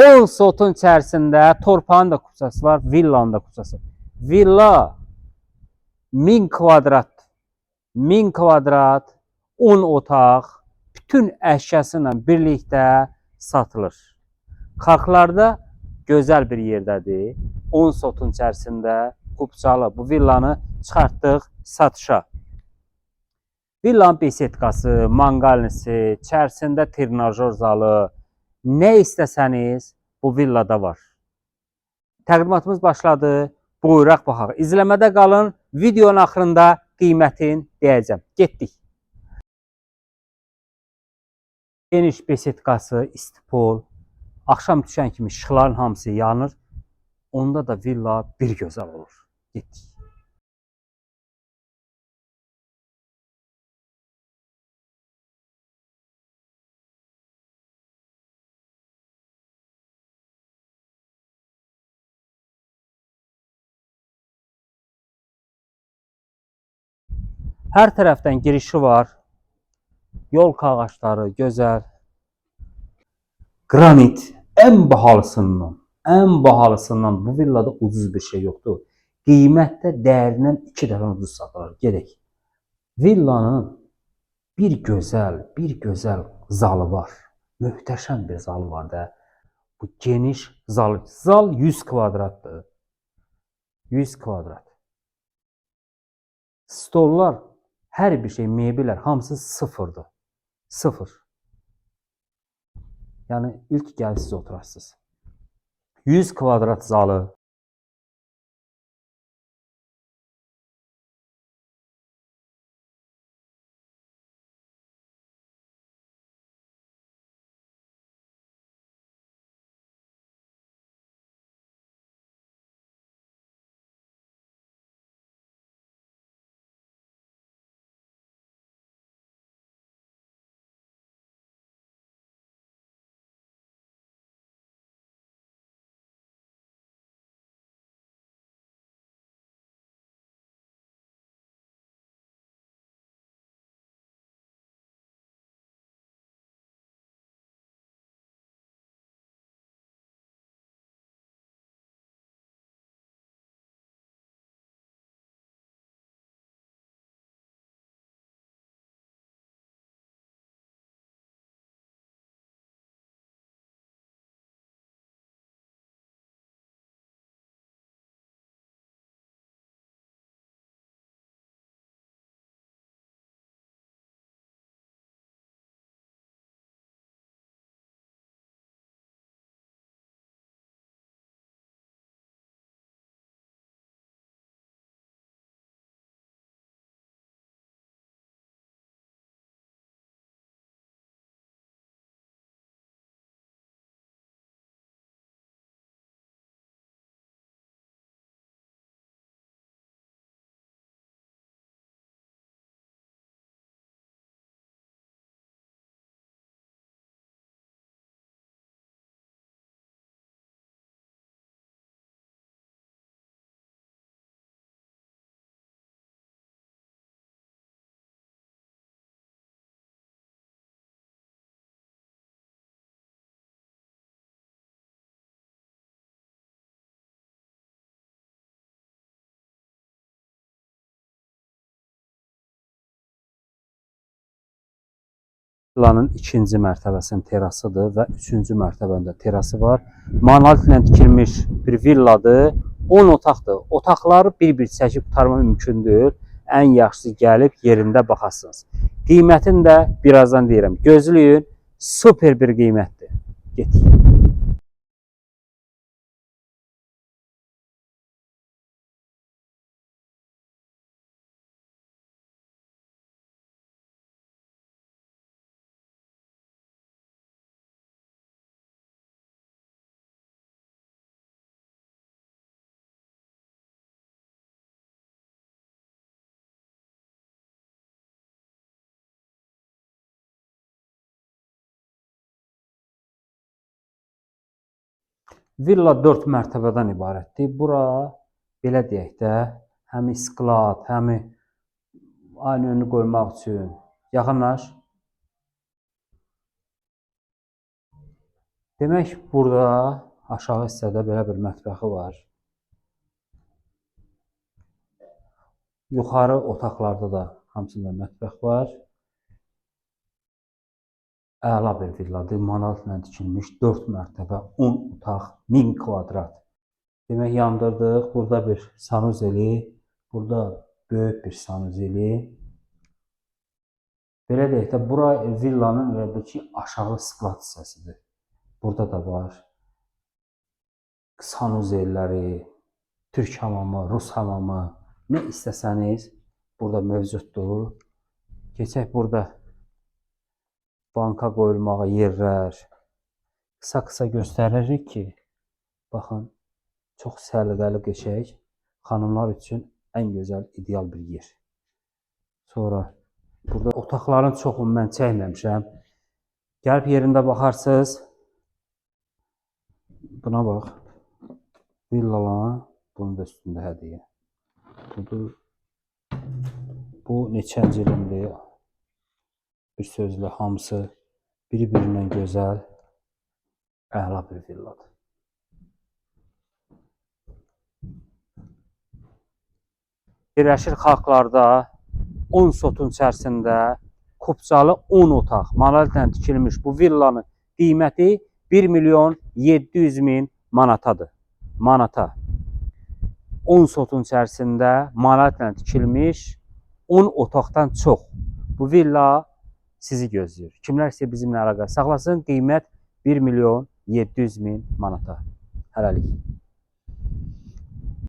10 sotun içərisində torpağın da kupçası var, villanın da kupçası. Villa 1000 kvadrat, 1000 kvadrat, 10 otaq, bütün əşyasıyla birlikdə satılır. Xalqlarda gözəl bir yerdədir. 10 sotun içərisində kupçalı bu villanı çıxartdıq satışa. Villanın besetkası, manqalnisi, içərisində trenajör zalı, nə istəsəniz bu villada var. Təqdimatımız başladı. Buyuraq baxaq. İzləmədə qalın. Videonun axırında qiymətini deyəcəm. Getdik. Geniş besetkası, istipol. Axşam düşən kimi işıqların hamısı yanır. Onda da villa bir gözəl olur. Getdik. Hər tərəfdən girişi var. Yol ağacları gözəl. Granit ən bahalısından bu villada ucuz bir şey yoxdur. Qiymətdə dəyərindən 2 dəfə ucuz satılır. Gedək. Villanın bir gözəl zalı var. Möhtəşəm bir zalı var da. Bu geniş zal. Zal 100 kvadratdır. 100 kvadrat. Stollar, hər bir şey, mebellər hamısı sıfırdır. Sıfır. Yəni ilk gəl siz oturarsınız. 100 kvadrat zalı. Villanın ikinci mərtəbəsinin terasıdır və üçüncü mərtəbəndə terası var. Monolitlə tikilmiş bir villadır. 10 otaqdır. Otaqları bir-bir çəkib qurtarmaq mümkün deyil. Ən yaxşısı gəlib yerində baxasınız. Qiymətini də birazdan deyirəm. Gözləyin, super bir qiymətdir. Getdik. Villa 4 mərtəbədən ibarətdir. Bura, belə deyək də, həm sklad, həm aynı önünü qoymaq üçün. Yaxınlaş. Demək, burada aşağı hissədə belə bir mətbəxi var. Yuxarı otaqlarda da hamısında mətbəx var. Əla bir villadır. Manalatla tikilmiş 4 mərtəbə 10 otaq 1000 kvadrat. Demək, yandırdıq. Burada bir sanuzeli, burada böyük bir sanuzeli. Belə deyək də, bura villanın elə bil ki, aşağı sklat hissəsidir. Burada da var sanuzelləri, türk hamamı, rus hamamı, nə istəsəniz burada mövcuddur. Keçək burada banka qoyulmağa yerlər. Qısa-qısa göstəririk ki, baxın, çox səliqəli qəşəng, xanımlar üçün ən gözəl, ideal bir yer. Sonra burada otaqların çoxunu mən çəkməmişəm. Gəlib yerində baxarsınız. Buna bax. Villalar, bunun da üstündə hədiyyə. Bu neçənci ilimdir. Bir sözlə hamısı bir-birindən gözəl, əla bir villadır. Birləşmiş Xalqlarda 10 sotun içərisində Kupçalı 10 otaq manalatla tikilmiş bu villanın qiyməti 1.700.000 manatadır. Manata. 10 sotun içərisində manalatla tikilmiş 10 otaqdan çox. Bu villa sizi gözləyir. Kimlər isə bizimlə əlaqə saxlasın, qiymət 1.700.000 manata. Hələlik.